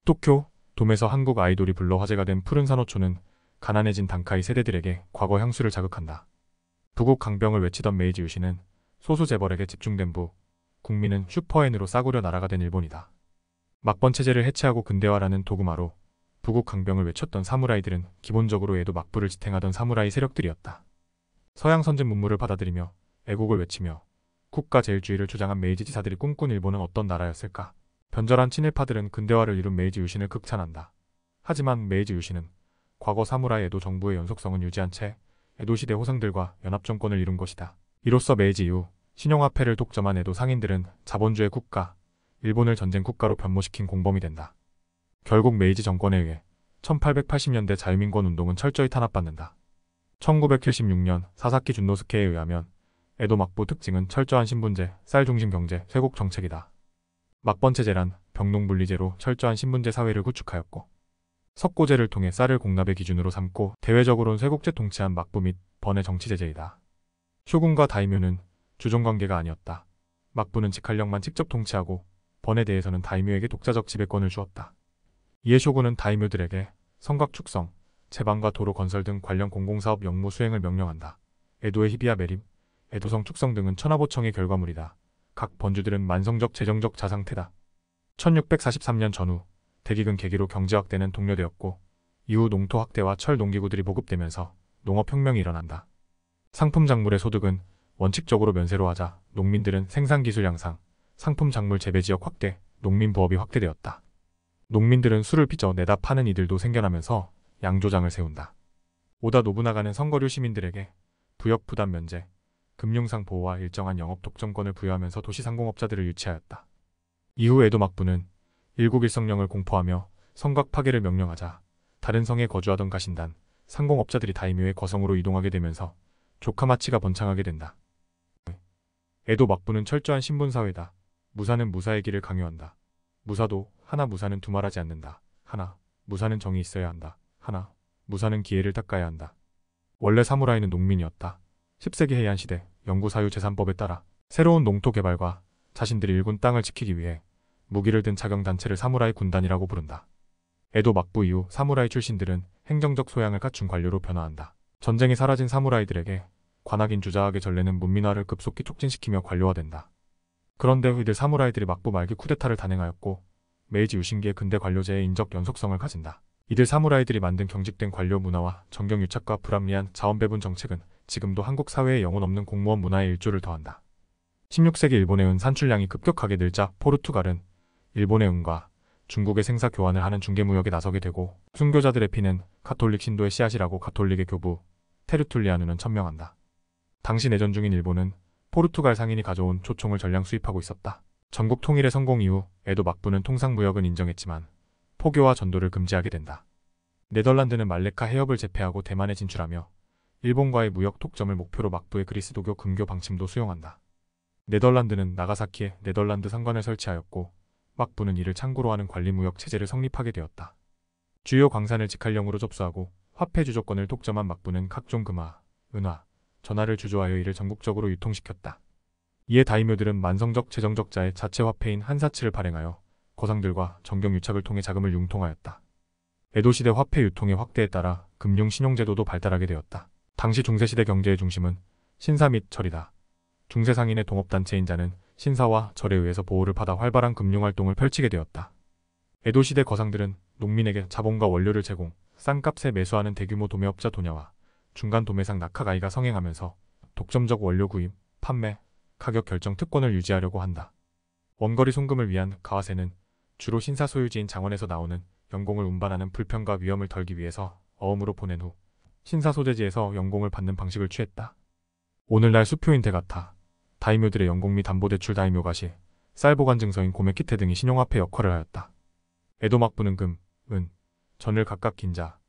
도쿄, 돔에서 한국 아이돌이 불러 화제가 된 푸른 산호초는 가난해진 단카이 세대들에게 과거 향수를 자극한다. 부국 강병을 외치던 메이지 유신은 소수 재벌에게 집중된 국민은 슈퍼엔으로 싸구려 나라가 된 일본이다. 막번 체제를 해체하고 근대화라는 도구마로 부국 강병을 외쳤던 사무라이들은 기본적으로 에도 막부를 지탱하던 사무라이 세력들이었다. 서양 선진 문물을 받아들이며 애국을 외치며 국가 제일주의를 주장한 메이지 지사들이 꿈꾼 일본은 어떤 나라였을까? 변절한 친일파들은 근대화를 이룬 메이지 유신을 극찬한다. 하지만 메이지 유신은 과거 사무라이 에도 정부의 연속성은 유지한 채 에도 시대 호상들과 연합정권을 이룬 것이다. 이로써 메이지 이후 신용화폐를 독점한 에도 상인들은 자본주의 국가, 일본을 전쟁 국가로 변모시킨 공범이 된다. 결국 메이지 정권에 의해 1880년대 자유민권 운동은 철저히 탄압받는다. 1976년 사사키 준노스케에 의하면 에도 막부 특징은 철저한 신분제, 쌀중심 경제, 쇄국 정책이다. 막번 체제란 병농분리제로 철저한 신분제 사회를 구축하였고 석고제를 통해 쌀을 공납의 기준으로 삼고 대외적으로는 쇄국제 통치한 막부 및 번의 정치제제이다. 쇼군과 다이묘는 주종관계가 아니었다. 막부는 직할력만 직접 통치하고 번에 대해서는 다이묘에게 독자적 지배권을 주었다. 이에 쇼군은 다이묘들에게 성곽 축성, 제방과 도로 건설 등 관련 공공사업 영무 수행을 명령한다. 에도의 히비야 메림, 에도성 축성 등은 천하보청의 결과물이다. 각 번주들은 만성적 재정적 자상태다. 1643년 전후 대기근 계기로 경제 확대는 독려되었고 이후 농토 확대와 철 농기구들이 보급되면서 농업혁명이 일어난다. 상품 작물의 소득은 원칙적으로 면세로 하자 농민들은 생산기술 향상, 상품 작물 재배지역 확대, 농민부업이 확대되었다. 농민들은 술을 빚어 내다 파는 이들도 생겨나면서 양조장을 세운다. 오다 노부나가는 선거류 시민들에게 부역 부담 면제, 금융상 보호와 일정한 영업 독점권을 부여하면서 도시상공업자들을 유치하였다. 이후 에도 막부는 일국일성령을 공포하며 성곽 파괴를 명령하자 다른 성에 거주하던 가신단, 상공업자들이 다이묘의 거성으로 이동하게 되면서 조카마치가 번창하게 된다. 에도 막부는 철저한 신분사회다. 무사는 무사의 길을 강요한다. 무사도 하나 무사는 두말하지 않는다. 하나 무사는 정이 있어야 한다. 하나 무사는 기회를 닦아야 한다. 원래 사무라이는 농민이었다. 10세기 해안 시대 영구사유재산법에 따라 새로운 농토 개발과 자신들이 일군 땅을 지키기 위해 무기를 든 자경단체를 사무라이 군단이라고 부른다. 에도 막부 이후 사무라이 출신들은 행정적 소양을 갖춘 관료로 변화한다. 전쟁이 사라진 사무라이들에게 관악인 주자학의 전례는 문민화를 급속히 촉진시키며 관료화된다. 그런데 이들 사무라이들이 막부 말기 쿠데타를 단행하였고 메이지 유신기의 근대 관료제의 인적 연속성을 가진다. 이들 사무라이들이 만든 경직된 관료 문화와 정경유착과 불합리한 자원배분 정책은 지금도 한국 사회에 영혼 없는 공무원 문화의 일조를 더한다. 16세기 일본의 은 산출량이 급격하게 늘자 포르투갈은 일본의 은과 중국의 생사 교환을 하는 중개무역에 나서게 되고 순교자들의 피는 가톨릭 신도의 씨앗이라고 가톨릭의 교부 테르툴리아누는 천명한다. 당시 내전 중인 일본은 포르투갈 상인이 가져온 초총을 전량 수입하고 있었다. 전국 통일의 성공 이후 에도 막부는 통상무역은 인정했지만 포교와 전도를 금지하게 된다. 네덜란드는 말레카 해협을 제패하고 대만에 진출하며 일본과의 무역 독점을 목표로 막부의 그리스도교 금교 방침도 수용한다. 네덜란드는 나가사키에 네덜란드 상관을 설치하였고 막부는 이를 창구로 하는 관리무역 체제를 성립하게 되었다. 주요 광산을 직할령으로 접수하고 화폐 주조권을 독점한 막부는 각종 금화, 은화, 전화를 주조하여 이를 전국적으로 유통시켰다. 이에 다이묘들은 만성적 재정적자의 자체 화폐인 한사치를 발행하여 거상들과 정경유착을 통해 자금을 융통하였다. 에도시대 화폐 유통의 확대에 따라 금융 신용제도도 발달하게 되었다. 당시 중세시대 경제의 중심은 신사 및 절이다. 중세상인의 동업단체인 자는 신사와 절에 의해서 보호를 받아 활발한 금융활동을 펼치게 되었다. 에도시대 거상들은 농민에게 자본과 원료를 제공, 싼 값에 매수하는 대규모 도매업자 도냐와 중간 도매상 낙하가이가 성행하면서 독점적 원료 구입, 판매, 가격 결정 특권을 유지하려고 한다. 원거리 송금을 위한 가와세는 주로 신사 소유지인 장원에서 나오는 연공을 운반하는 불편과 위험을 덜기 위해서 어음으로 보낸 후 신사 소재지에서 연공을 받는 방식을 취했다. 오늘날 수표인 대가타, 다이묘들의 연공 및 담보대출 다이묘가시, 쌀보관 증서인 고메키테 등이 신용화폐 역할을 하였다. 에도 막부는 금, 은, 전을 각각 긴자,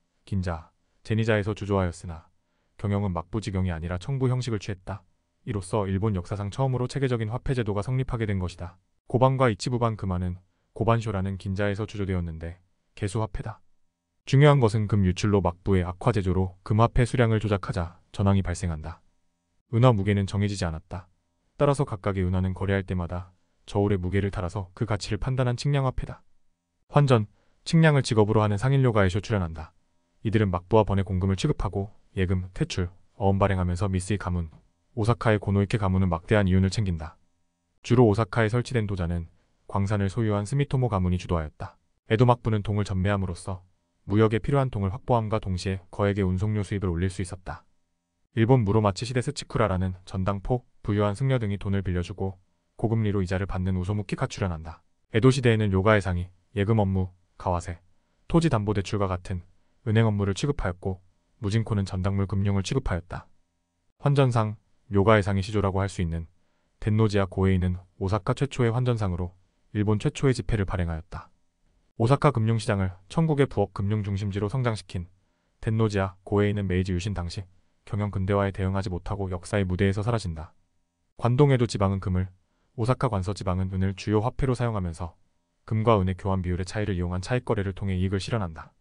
제니자에서 주조하였으나 경영은 막부지경이 아니라 청부 형식을 취했다. 이로써 일본 역사상 처음으로 체계적인 화폐 제도가 성립하게 된 것이다. 고반과 이치부반 금화는 고반쇼라는 긴자에서 주조되었는데 개수화폐다. 중요한 것은 금 유출로 막부의 악화 제조로 금화폐 수량을 조작하자 전황이 발생한다. 은화 무게는 정해지지 않았다. 따라서 각각의 은화는 거래할 때마다 저울의 무게를 달아서 그 가치를 판단한 측량화폐다. 환전, 식량을 직업으로 하는 상인료가에쇼 출연한다. 이들은 막부와 번의 공금을 취급하고 예금, 퇴출, 어음 발행하면서 미쓰이 가문, 오사카의 고노이케 가문은 막대한 이윤을 챙긴다. 주로 오사카에 설치된 도자는 광산을 소유한 스미토모 가문이 주도하였다. 에도 막부는 동을 전매함으로써 무역에 필요한 동을 확보함과 동시에 거액의 운송료 수입을 올릴 수 있었다. 일본 무로마치 시대 스치쿠라라는 전당포, 부유한 승려 등이 돈을 빌려주고 고금리로 이자를 받는 우소무키가 출연한다. 에도 시대에는 요가해상이 예금 업무, 가와세, 토지 담보 대출과 같은 은행 업무를 취급하였고 무진코는 전당물 금융을 취급하였다. 환전상, 요가해상이 시조라고 할 수 있는 덴노지야 고에이는 오사카 최초의 환전상으로 일본 최초의 지폐를 발행하였다. 오사카 금융시장을 천국의 부업 금융 중심지로 성장시킨 덴노지야 고에이는 메이지 유신 당시 경영 근대화에 대응하지 못하고 역사의 무대에서 사라진다. 관동에도 지방은 금을, 오사카 관서 지방은 은을 주요 화폐로 사용하면서 금과 은의 교환 비율의 차이를 이용한 차익거래를 통해 이익을 실현한다.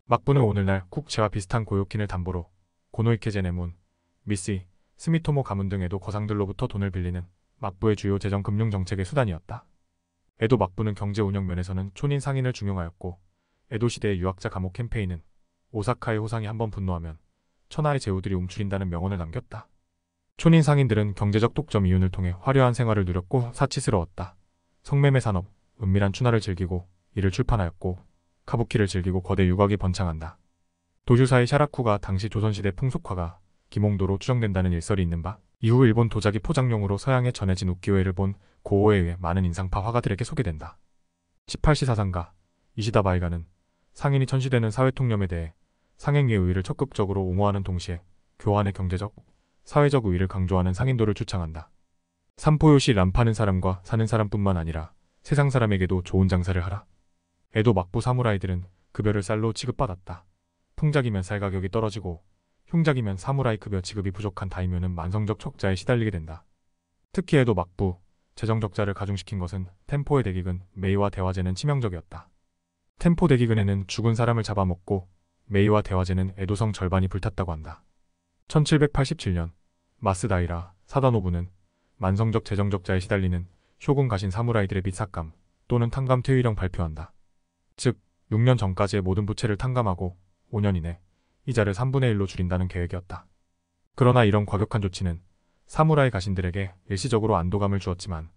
막부는 오늘날 국채와 비슷한 고유킨을 담보로 고노이케 제네문, 미쓰이, 스미토모 가문 등에도 거상들로부터 돈을 빌리는 막부의 주요 재정 금융 정책의 수단이었다. 에도 막부는 경제 운영 면에서는 촌인 상인을 중용하였고 에도 시대의 유학자 감옥 캠페인은 오사카의 호상이 한번 분노하면 천하의 제후들이 움츠린다는 명언을 남겼다. 촌인 상인들은 경제적 독점 이윤을 통해 화려한 생활을 누렸고 사치스러웠다. 성매매 산업, 은밀한 춘화를 즐기고 이를 출판하였고 카부키를 즐기고 거대 유곽이 번창한다. 도슈사의 샤라쿠가 당시 조선시대 풍속화가 기몽도로 추정된다는 일설이 있는 바 이후 일본 도자기 포장용으로 서양에 전해진 우키요에를 본 고오에 의해 많은 인상파 화가들에게 소개된다. 18시 사상가 이시다 바이가는 상인이 천시되는 사회통념에 대해 상행위의 우위를 적극적으로 옹호하는 동시에 교환의 경제적, 사회적 우위를 강조하는 상인도를 주창한다. 삼포요시 람 파는 사람과 사는 사람뿐만 아니라 세상 사람에게도 좋은 장사를 하라. 에도 막부 사무라이들은 급여를 쌀로 취급받았다. 풍작이면 쌀 가격이 떨어지고 흉작이면 사무라이 급여 지급이 부족한 다이묘는 만성적 적자에 시달리게 된다. 특히 에도 막부, 재정 적자를 가중시킨 것은 템포의 대기근, 메이와 대화제는 치명적이었다. 템포 대기근에는 죽은 사람을 잡아먹고 메이와 대화제는 에도성 절반이 불탔다고 한다. 1787년 마스다이라 사다노부는 만성적 재정 적자에 시달리는 쇼군 가신 사무라이들의 빚 삭감 또는 탕감 퇴위령 발표한다. 즉 6년 전까지의 모든 부채를 탕감하고 5년 이내 이자를 3분의 1로 줄인다는 계획이었다. 그러나 이런 과격한 조치는 사무라이 가신들에게 일시적으로 안도감을 주었지만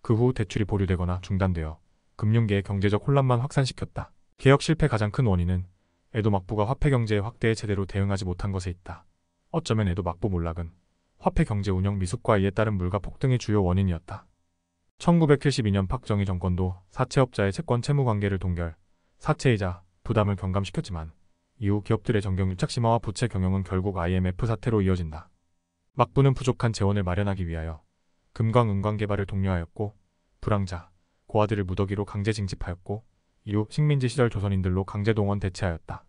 그 후 대출이 보류되거나 중단되어 금융계의 경제적 혼란만 확산시켰다. 개혁 실패 가장 큰 원인은 에도 막부가 화폐 경제의 확대에 제대로 대응하지 못한 것에 있다. 어쩌면 에도 막부 몰락은 화폐 경제 운영 미숙과 이에 따른 물가 폭등이 주요 원인이었다. 1972년 박정희 정권도 사채업자의 채권 채무 관계를 동결, 사채이자 부담을 경감시켰지만 이후 기업들의 정경 유착 심화와 부채 경영은 결국 IMF 사태로 이어진다. 막부는 부족한 재원을 마련하기 위하여 금광 은광 개발을 독려하였고 불황자, 고아들을 무더기로 강제 징집하였고 이후 식민지 시절 조선인들로 강제 동원 대체하였다.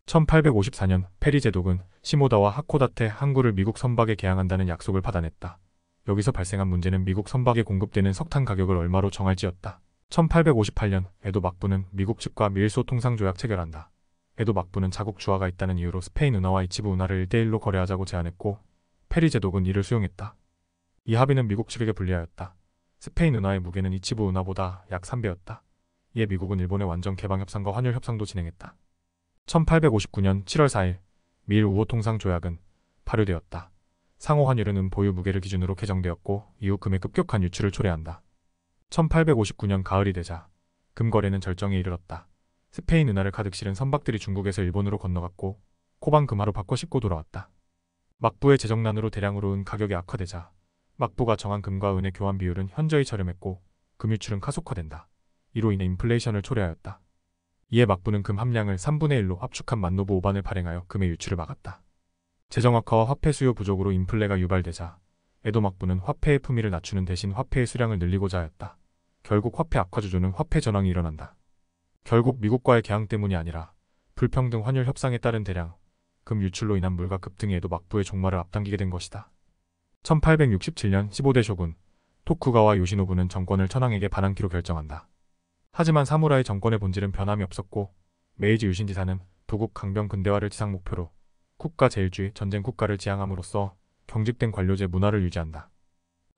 1854년 페리 제독은 시모다와 하코다테 항구를 미국 선박에 개항한다는 약속을 받아냈다. 여기서 발생한 문제는 미국 선박에 공급되는 석탄 가격을 얼마로 정할지였다. 1858년 에도 막부는 미국 측과 미일소 통상조약 체결한다. 에도 막부는 자국 주화가 있다는 이유로 스페인 은화와 이치부 은화를 1대1로 거래하자고 제안했고 페리 제독은 이를 수용했다. 이 합의는 미국 측에게 불리하였다. 스페인 은화의 무게는 이치부 은화보다 약 3배였다. 이에 미국은 일본의 완전 개방 협상과 환율 협상도 진행했다. 1859년 7월 4일 미일 우호 통상 조약은 발효되었다. 상호 환율은 은 보유 무게를 기준으로 개정되었고 이후 금의 급격한 유출을 초래한다. 1859년 가을이 되자 금 거래는 절정에 이르렀다. 스페인 은화를 가득 실은 선박들이 중국에서 일본으로 건너갔고 코방 금화로 바꿔 싣고 돌아왔다. 막부의 재정난으로 대량으로 은 가격이 악화되자 막부가 정한 금과 은의 교환 비율은 현저히 저렴했고 금 유출은 가속화된다. 이로 인해 인플레이션을 초래하였다. 이에 막부는 금 함량을 3분의 1로 압축한 만노부 5반을 발행하여 금의 유출을 막았다. 재정 악화와 화폐 수요 부족으로 인플레가 유발되자 에도 막부는 화폐의 품위를 낮추는 대신 화폐의 수량을 늘리고자 하였다. 결국 화폐 악화 주조는 화폐 전황이 일어난다. 결국 미국과의 개항 때문이 아니라 불평등 환율 협상에 따른 대량 금 유출로 인한 물가 급등이 에도 막부의 종말을 앞당기게 된 것이다. 1867년 15대 쇼군 토쿠가와 요시노부는 정권을 천황에게 반환키로 결정한다. 하지만 사무라이 정권의 본질은 변함이 없었고 메이지 유신지사는 부국 강병 근대화를 지상 목표로 국가 제일주의 전쟁 국가를 지향함으로써 경직된 관료제 문화를 유지한다.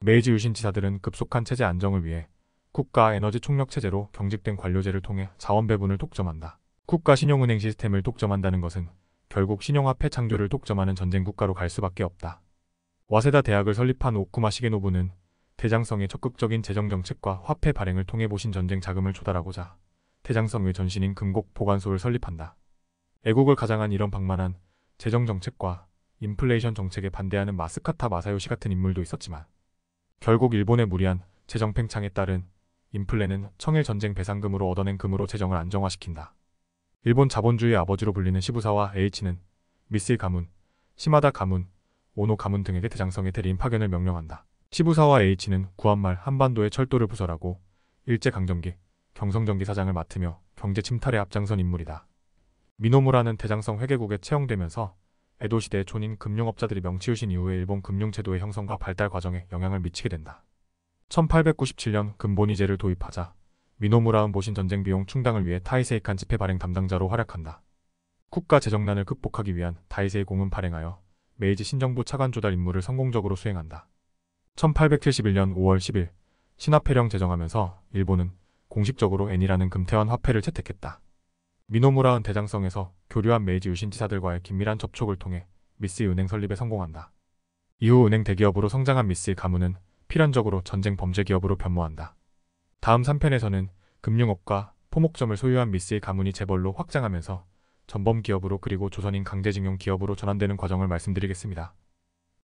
메이지 유신지사들은 급속한 체제 안정을 위해 국가 에너지 총력 체제로 경직된 관료제를 통해 자원 배분을 독점한다. 국가 신용은행 시스템을 독점한다는 것은 결국 신용화폐 창조를 독점하는 전쟁 국가로 갈 수밖에 없다. 와세다 대학을 설립한 오쿠마 시게노부는 대장성의 적극적인 재정정책과 화폐 발행을 통해 보신 전쟁 자금을 조달하고자 대장성의 전신인 금곡 보관소를 설립한다. 애국을 가장한 이런 방만한 재정정책과 인플레이션 정책에 반대하는 마스카타 마사요시 같은 인물도 있었지만 결국 일본의 무리한 재정 팽창에 따른 인플레는 청일 전쟁 배상금으로 얻어낸 금으로 재정을 안정화시킨다. 일본 자본주의의 아버지로 불리는 시부사와 H는 미쓰이 가문, 시마다 가문, 오노 가문 등에게 대장성의 대리인 파견을 명령한다. 시부사와 H는 구한말 한반도의 철도를 부설하고 일제강점기, 경성전기 사장을 맡으며 경제 침탈에 앞장선 인물이다. 미노무라는 대장성 회계국에 채용되면서 에도 시대의 촌인 금융업자들이 명치우신 이후에 일본 금융제도의 형성과 발달 과정에 영향을 미치게 된다. 1897년 근본위제를 도입하자 미노무라는 보신 전쟁 비용 충당을 위해 타이세이칸 지폐 발행 담당자로 활약한다. 국가 재정난을 극복하기 위한 다이세이 공은 발행하여 메이지 신정부 차관 조달 임무를 성공적으로 수행한다. 1871년 5월 10일 신화폐령 제정하면서 일본은 공식적으로 엔이라는 금태환 화폐를 채택했다. 미노무라는 대장성에서 교류한 메이지 유신지사들과의 긴밀한 접촉을 통해 미쓰이 은행 설립에 성공한다. 이후 은행 대기업으로 성장한 미쓰이 가문은 필연적으로 전쟁 범죄 기업으로 변모한다. 다음 3편에서는 금융업과 포목점을 소유한 미쓰이 가문이 재벌로 확장하면서 전범 기업으로 그리고 조선인 강제징용 기업으로 전환되는 과정을 말씀드리겠습니다.